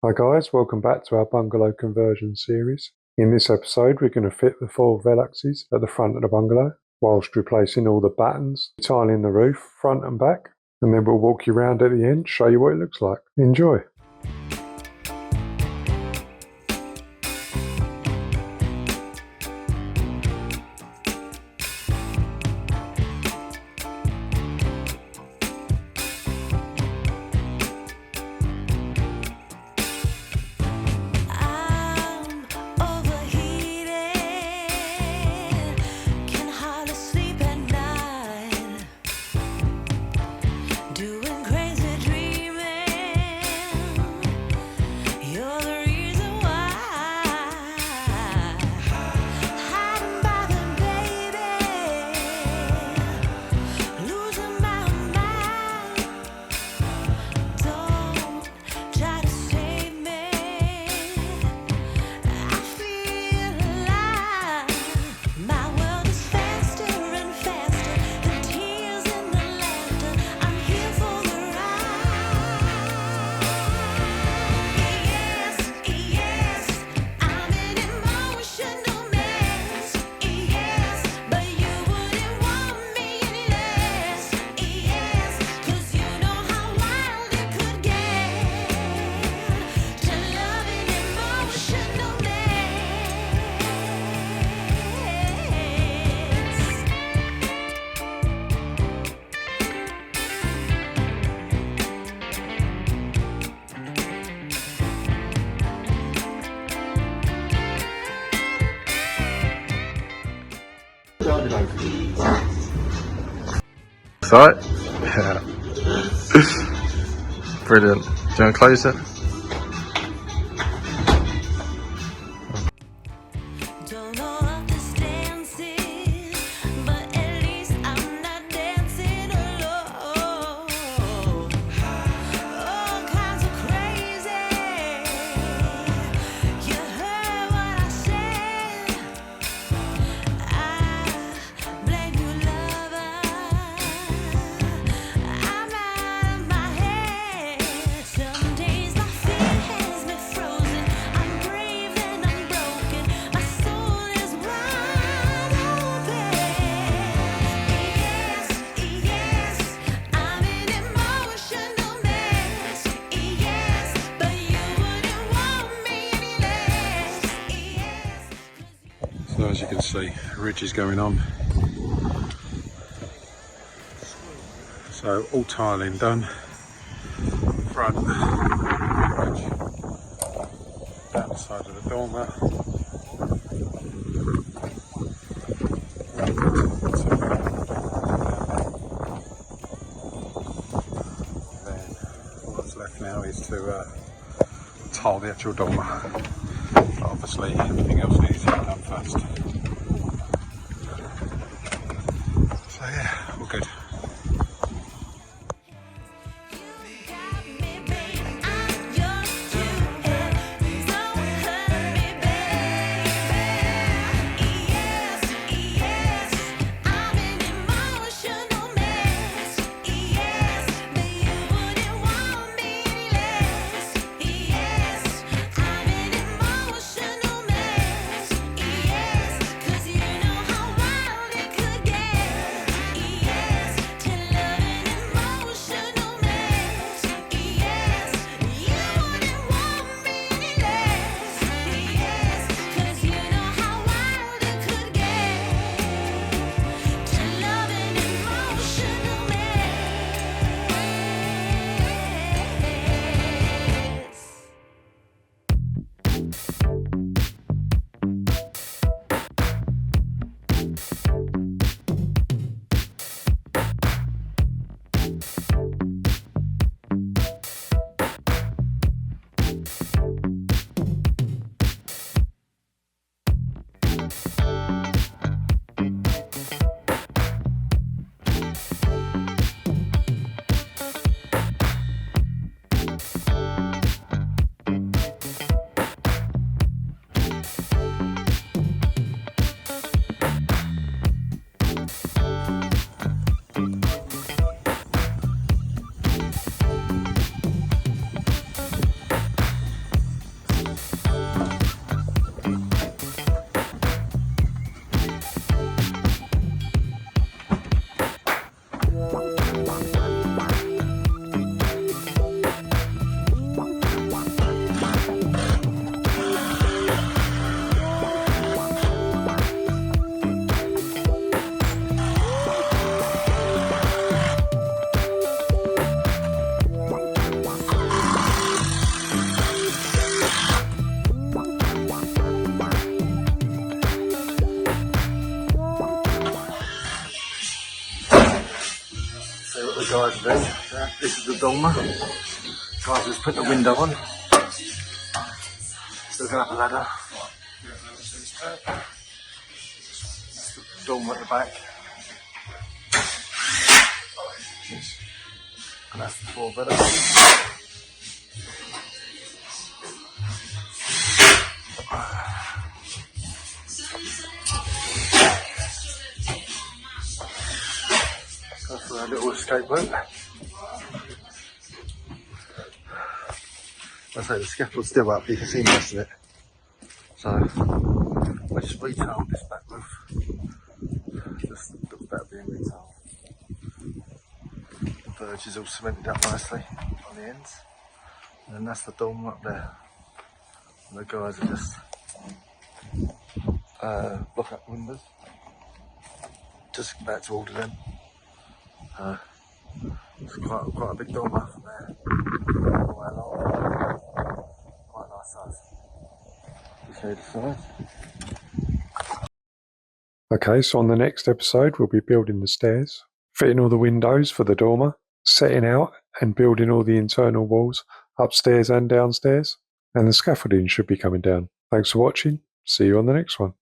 Hi guys, welcome back to our Bungalow Conversion Series. In this episode we're going to fit the 4 Veluxes at the front of the bungalow whilst replacing all the battens, tiling the roof front and back, and then we'll walk you around at the end, show you what it looks like. Enjoy! Right? Yeah. Brilliant. Do you want to close it? So as you can see, ridge is going on. So all tiling done. Front ridge, down the side of the dormer. Then what's left now is to tile the actual dormer. But obviously everything else needs to be done first. So yeah, all good. guys are doing. This is the dormer. Guys just put the window on. Still going up a ladder. Dormer at the back. And that's the 4 Velux. Go for a little escape route. I say the scaffold's still up, you can see most of it. So I just retailed this back roof. Just looks better being retailed. The verge is all cemented up nicely on the ends. And then that's the dormer up there. And the guys are just block up windows. Just about to order them. It's quite a big dormer from there. All the way along. Quite a nice size. Just show you the size. Okay, so on the next episode we'll be building the stairs, fitting all the windows for the dormer, setting out and building all the internal walls upstairs and downstairs, and the scaffolding should be coming down. Thanks for watching, see you on the next one.